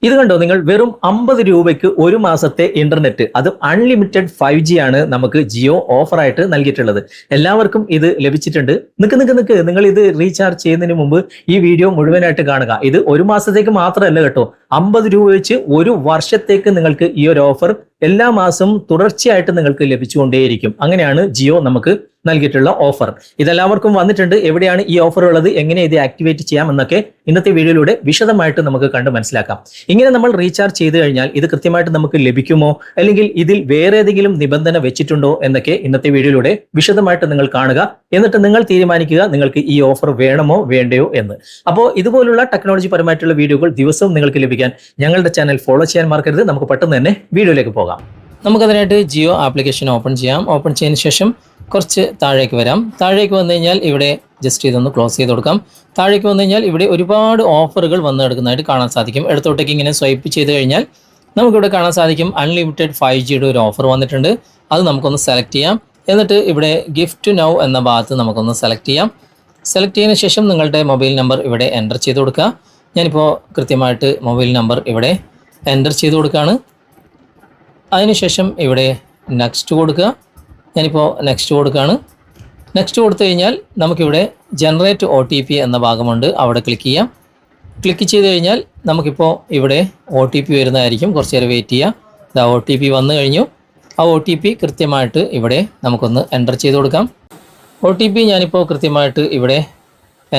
ഇത് കണ്ടോ നിങ്ങൾ, വെറും 50 രൂപയ്ക്ക് ഒരു മാസത്തെ ഇന്റർനെറ്റ്, അതും അൺലിമിറ്റഡ് 5G ആണ് നമുക്ക് ജിയോ ഓഫറായിട്ട് നൽകിയിട്ടുള്ളത്. എല്ലാവർക്കും ഇത് ലഭിച്ചിട്ടുണ്ട്. നിക്ക് നിങ്ങൾ ഇത് റീചാർജ് ചെയ്യുന്നതിന് മുമ്പ് ഈ വീഡിയോ മുഴുവനായിട്ട് കാണുക. ഇത് ഒരു മാസത്തേക്ക് മാത്രമല്ല കേട്ടോ, 50 രൂപ വെച്ച് ഒരു വർഷത്തേക്ക് നിങ്ങൾക്ക് ഈ ഒരു ഓഫർ എല്ലാ മാസവും തുടർച്ചയായിട്ട് നിങ്ങൾക്ക് ലഭിച്ചുകൊണ്ടേയിരിക്കും. അങ്ങനെയാണ് ജിയോ നമുക്ക് നൽകിയിട്ടുള്ള ഓഫർ. ഇതെല്ലാവർക്കും വന്നിട്ടുണ്ട്. എവിടെയാണ് ഈ ഓഫർ ഉള്ളത്, എങ്ങനെ ഇത് ആക്ടിവേറ്റ് ചെയ്യാം എന്നൊക്കെ ഇന്നത്തെ വീഡിയോയിലൂടെ വിശദമായിട്ട് നമുക്ക് കണ്ട് മനസ്സിലാക്കാം. ഇങ്ങനെ നമ്മൾ റീചാർജ് ചെയ്ത് കഴിഞ്ഞാൽ ഇത് കൃത്യമായിട്ട് നമുക്ക് ലഭിക്കുമോ, അല്ലെങ്കിൽ ഇതിൽ വേറെ ഏതെങ്കിലും നിബന്ധന വെച്ചിട്ടുണ്ടോ എന്നൊക്കെ ഇന്നത്തെ വീഡിയോയിലൂടെ വിശദമായിട്ട് നിങ്ങൾ കാണുക. എന്നിട്ട് നിങ്ങൾ തീരുമാനിക്കുക നിങ്ങൾക്ക് ഈ ഓഫർ വേണമോ വേണ്ടയോ എന്ന്. അപ്പോൾ ഇതുപോലുള്ള ടെക്നോളജി പരമായിട്ടുള്ള വീഡിയോകൾ ദിവസവും നിങ്ങൾക്ക് ലഭിക്കാൻ ഞങ്ങളുടെ ചാനൽ ഫോളോ ചെയ്യാൻ മറക്കരുത്. നമുക്ക് പെട്ടെന്ന് തന്നെ വീഡിയോയിലേക്ക് പോകാം. നമുക്കതിനായിട്ട് ജിയോ ആപ്ലിക്കേഷൻ ഓപ്പൺ ചെയ്യാം. ഓപ്പൺ ചെയ്തതിന് ശേഷം കുറച്ച് താഴേക്ക് വരാം. താഴേക്ക് വന്നു കഴിഞ്ഞാൽ ഇവിടെ ജസ്റ്റ് ഇതൊന്ന് ക്ലോസ് ചെയ്ത് കൊടുക്കാം. താഴേക്ക് വന്നു കഴിഞ്ഞാൽ ഇവിടെ ഒരുപാട് ഓഫറുകൾ വന്ന് എടുക്കുന്നതായിട്ട് കാണാൻ സാധിക്കും. ഇടത്തോട്ടേക്ക് ഇങ്ങനെ സ്വൈപ്പ് ചെയ്ത് കഴിഞ്ഞാൽ നമുക്കിവിടെ കാണാൻ സാധിക്കും അൺലിമിറ്റഡ് 5Gയുടെ ഒരു ഓഫർ വന്നിട്ടുണ്ട്. അത് നമുക്കൊന്ന് സെലക്ട് ചെയ്യാം. എന്നിട്ട് ഇവിടെ ഗിഫ്റ്റ് നൗ എന്ന ഭാഗത്ത് നമുക്കൊന്ന് സെലക്ട് ചെയ്യാം. സെലക്ട് ചെയ്തതിന് ശേഷം നിങ്ങളുടെ മൊബൈൽ നമ്പർ ഇവിടെ എൻ്റർ ചെയ്ത് കൊടുക്കുക. ഞാനിപ്പോൾ കൃത്യമായിട്ട് മൊബൈൽ നമ്പർ ഇവിടെ എൻ്റർ ചെയ്ത് കൊടുക്കുകയാണ്. അതിനുശേഷം ഇവിടെ നെക്സ്റ്റ് കൊടുക്കുക. ഞാനിപ്പോൾ നെക്സ്റ്റ് കൊടുക്കുകയാണ്. നെക്സ്റ്റ് കൊടുത്തു കഴിഞ്ഞാൽ നമുക്കിവിടെ ജനറേറ്റ് OTP എന്ന ഭാഗമുണ്ട്, അവിടെ ക്ലിക്ക് ചെയ്യാം. ക്ലിക്ക് ചെയ്ത് കഴിഞ്ഞാൽ നമുക്കിപ്പോൾ ഇവിടെ OTP വരുന്നതായിരിക്കും. കുറച്ച് നേരം വെയിറ്റ് ചെയ്യുക. ഇതാ OTP വന്നു കഴിഞ്ഞു. ആ OTP കൃത്യമായിട്ട് ഇവിടെ നമുക്കൊന്ന് എൻ്റർ ചെയ്ത് കൊടുക്കാം. OTP ഞാനിപ്പോൾ കൃത്യമായിട്ട് ഇവിടെ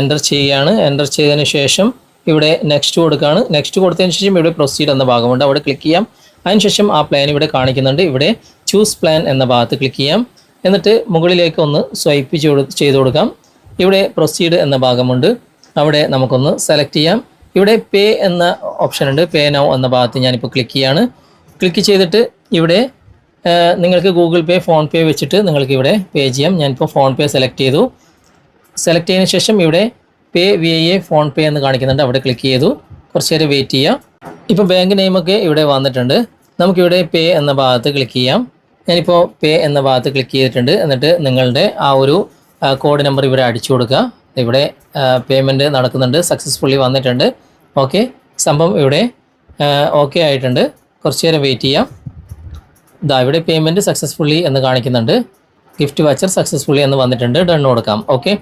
എൻ്റർ ചെയ്യുകയാണ്. എൻ്റർ ചെയ്തതിന് ശേഷം ഇവിടെ നെക്സ്റ്റ് കൊടുക്കുകയാണ്. നെക്സ്റ്റ് കൊടുത്തതിന് ശേഷം ഇവിടെ പ്രൊസീഡ് എന്ന ഭാഗമുണ്ട്, അവിടെ ക്ലിക്ക് ചെയ്യാം. അതിനുശേഷം ആ പ്ലാൻ ഇവിടെ കാണിക്കുന്നുണ്ട്. ഇവിടെ ചൂസ് പ്ലാൻ എന്ന ഭാഗത്ത് ക്ലിക്ക് ചെയ്യാം. എന്നിട്ട് മുകളിലേക്ക് ഒന്ന് സ്വൈപ്പ് ചെയ്ത് കൊടുക്കാം. ഇവിടെ പ്രൊസീഡ് എന്ന ഭാഗമുണ്ട്, അവിടെ നമുക്കൊന്ന് സെലക്ട് ചെയ്യാം. ഇവിടെ പേ എന്ന ഓപ്ഷൻ ഉണ്ട്, പേ നൗ എന്ന ഭാഗത്ത് ഞാനിപ്പോൾ ക്ലിക്ക് ചെയ്യാണ്. ക്ലിക്ക് ചെയ്തിട്ട് ഇവിടെ നിങ്ങൾക്ക് ഗൂഗിൾ പേ, ഫോൺ പേ വെച്ചിട്ട് നിങ്ങൾക്ക് ഇവിടെ പേ ചെയ്യാം. ഞാനിപ്പോൾ ഫോൺ പേ സെലക്ട് ചെയ്തു. സെലക്ട് ചെയ്തതിന് ശേഷം ഇവിടെ പേ VIA ഫോൺ പേ എന്ന് കാണിക്കുന്നുണ്ട്, അവിടെ ക്ലിക്ക് ചെയ്തു. കുറച്ച് നേരം വെയിറ്റ് ചെയ്യാം. ഇപ്പോൾ ബാങ്ക് നെയിമൊക്കെ ഇവിടെ വന്നിട്ടുണ്ട്. നമുക്കിവിടെ പേ എന്ന ഭാഗത്ത് ക്ലിക്ക് ചെയ്യാം. ഞാനിപ്പോൾ പേ എന്ന ഭാഗത്ത് ക്ലിക്ക് ചെയ്തിട്ടുണ്ട്. എന്നിട്ട് നിങ്ങളുടെ ആ ഒരു കോഡ് നമ്പർ ഇവിടെ അടിച്ചു കൊടുക്കുക. ഇവിടെ പേയ്മെൻറ്റ് നടക്കുന്നുണ്ട്, സക്സസ്ഫുള്ളി വന്നിട്ടുണ്ട്. ഓക്കെ, സംഭവം ഇവിടെ ഓക്കെ ആയിട്ടുണ്ട്. കുറച്ച് നേരം വെയിറ്റ് ചെയ്യാം. ഇതാ ഇവിടെ പേയ്മെൻറ്റ് സക്സസ്ഫുള്ളി എന്ന് കാണിക്കുന്നുണ്ട്. ഗിഫ്റ്റ് വച്ചർ സക്സസ്ഫുള്ളി എന്ന് വന്നിട്ടുണ്ട്. ഡൺ കൊടുക്കാം. ഓക്കെ,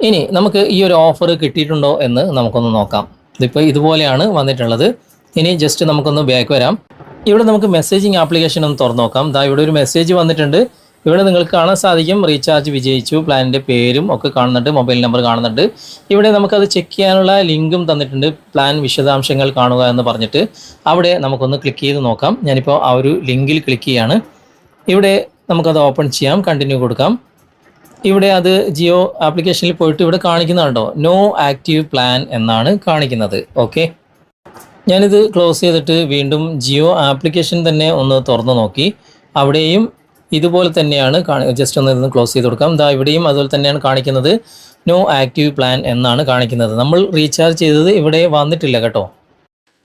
ഇനി നമുക്ക് ഈ ഒരു ഓഫർ കിട്ടിയിട്ടുണ്ടോ എന്ന് നമുക്കൊന്ന് നോക്കാം. ഇതിപ്പോൾ ഇതുപോലെയാണ് വന്നിട്ടുള്ളത്. ഇനി ജസ്റ്റ് നമുക്കൊന്ന് ബാക്ക് വരാം. ഇവിടെ നമുക്ക് മെസ്സേജിങ് ആപ്ലിക്കേഷൻ ഒന്ന് തുറന്നു നോക്കാം. ദാ ഇവിടെ ഒരു മെസ്സേജ് വന്നിട്ടുണ്ട്. ഇവിടെ നിങ്ങൾക്ക് കാണാൻ സാധിക്കും റീചാർജ് വിജയിച്ചു, പ്ലാനിൻ്റെ പേരും ഒക്കെ കാണുന്നുണ്ട്, മൊബൈൽ നമ്പർ കാണുന്നുണ്ട്. ഇവിടെ നമുക്കത് ചെക്ക് ചെയ്യാനുള്ള ലിങ്കും തന്നിട്ടുണ്ട്, പ്ലാൻ വിശദാംശങ്ങൾ കാണുക എന്ന് പറഞ്ഞിട്ട്. അവിടെ നമുക്കൊന്ന് ക്ലിക്ക് ചെയ്ത് നോക്കാം. ഞാനിപ്പോൾ ആ ഒരു ലിങ്കിൽ ക്ലിക്ക് ചെയ്യാണ്. ഇവിടെ നമുക്കത് ഓപ്പൺ ചെയ്യാം, കണ്ടിന്യൂ കൊടുക്കാം. ഇവിടെ അത് ജിയോ ആപ്ലിക്കേഷനിൽ പോയിട്ട് ഇവിടെ കാണിക്കുന്നുണ്ടോ, നോ ആക്റ്റീവ് പ്ലാൻ എന്നാണ് കാണിക്കുന്നത്. ഓക്കെ, ഞാനിത് ക്ലോസ് ചെയ്തിട്ട് വീണ്ടും ജിയോ ആപ്ലിക്കേഷൻ തന്നെ ഒന്ന് തുറന്നു നോക്കി. അവിടെയും ഇതുപോലെ തന്നെയാണ് ജസ്റ്റ് ഒന്ന് ക്ലോസ് ചെയ്ത് കൊടുക്കാം. ഇതാ ഇവിടെയും അതുപോലെ തന്നെയാണ് കാണിക്കുന്നത്, നോ ആക്റ്റീവ് പ്ലാൻ എന്നാണ് കാണിക്കുന്നത്. നമ്മൾ റീചാർജ് ചെയ്തത് ഇവിടെ വന്നിട്ടില്ല കേട്ടോ.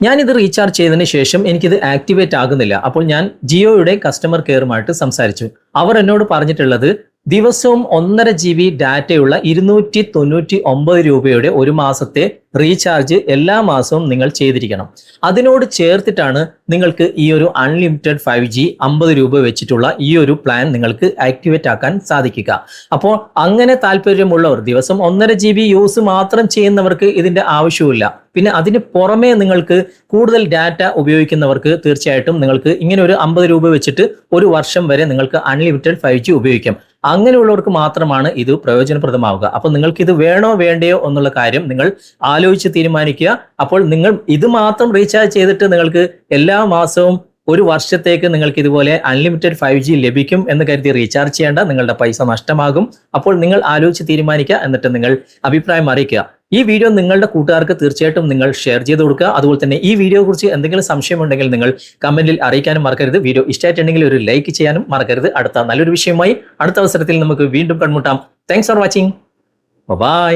ഞാനിത് റീചാർജ് ചെയ്തതിന് ശേഷം എനിക്കിത് ആക്ടിവേറ്റ് ആകുന്നില്ല. അപ്പോൾ ഞാൻ ജിയോയുടെ കസ്റ്റമർ കെയറുമായിട്ട് സംസാരിച്ചു. അവർ എന്നോട് പറഞ്ഞിട്ടുള്ളത് ദിവസവും 1.5 GB ഡാറ്റയുള്ള 299 രൂപയുടെ ഒരു മാസത്തെ റീചാർജ് എല്ലാ മാസവും നിങ്ങൾ ചെയ്തിരിക്കണം. അതിനോട് ചേർത്തിട്ടാണ് നിങ്ങൾക്ക് ഈ ഒരു അൺലിമിറ്റഡ് 5G 50 രൂപ വെച്ചിട്ടുള്ള ഈ ഒരു പ്ലാൻ നിങ്ങൾക്ക് ആക്ടിവേറ്റ് ആക്കാൻ സാധിക്കുക. അപ്പോൾ അങ്ങനെ താല്പര്യമുള്ളവർ, ദിവസം 1.5 GB യൂസ് മാത്രം ചെയ്യുന്നവർക്ക് ഇതിന്റെ ആവശ്യമില്ല. പിന്നെ അതിന് പുറമേ നിങ്ങൾക്ക് കൂടുതൽ ഡാറ്റ ഉപയോഗിക്കുന്നവർക്ക് തീർച്ചയായിട്ടും നിങ്ങൾക്ക് ഇങ്ങനെ ഒരു 50 രൂപ വെച്ചിട്ട് ഒരു വർഷം വരെ നിങ്ങൾക്ക് അൺലിമിറ്റഡ് 5G ഉപയോഗിക്കാം. അങ്ങനെയുള്ളവർക്ക് മാത്രമാണ് ഇത് പ്രയോജനപ്രദമാവുക. അപ്പോൾ നിങ്ങൾക്ക് ഇത് വേണോ വേണ്ടയോ എന്നുള്ള കാര്യം നിങ്ങൾ ആലോചിച്ച് തീരുമാനിക്കുക. അപ്പോൾ നിങ്ങൾ ഇത് മാത്രം റീചാർജ് ചെയ്തിട്ട് നിങ്ങൾക്ക് എല്ലാ മാസവും ഒരു വർഷത്തേക്ക് നിങ്ങൾക്ക് ഇതുപോലെ അൺലിമിറ്റഡ് 5G ലഭിക്കും എന്ന് കരുതി റീചാർജ് ചെയ്യേണ്ട, നിങ്ങളുടെ പൈസ നഷ്ടമാകും. അപ്പോൾ നിങ്ങൾ ആലോചിച്ച് തീരുമാനിക്കുക, എന്നിട്ട് നിങ്ങൾ അഭിപ്രായം അറിയിക്കുക. ഈ വീഡിയോ നിങ്ങളുടെ കൂട്ടുകാർക്ക് തീർച്ചയായിട്ടും നിങ്ങൾ ഷെയർ ചെയ്ത് കൊടുക്കുക. അതുപോലെ തന്നെ ഈ വീഡിയോയെ കുറിച്ച് എന്തെങ്കിലും സംശയമുണ്ടെങ്കിൽ നിങ്ങൾ കമന്റിൽ അറിയിക്കാനും മറക്കരുത്. വീഡിയോ ഇഷ്ടമായിട്ടുണ്ടെങ്കിൽ ഒരു ലൈക്ക് ചെയ്യാനും മറക്കരുത്. അടുത്ത നല്ലൊരു വിഷയമായി അടുത്ത അവസരത്തിൽ നമുക്ക് വീണ്ടും കണ്ടുമുട്ടാം. Thanks for watching. ബൈ.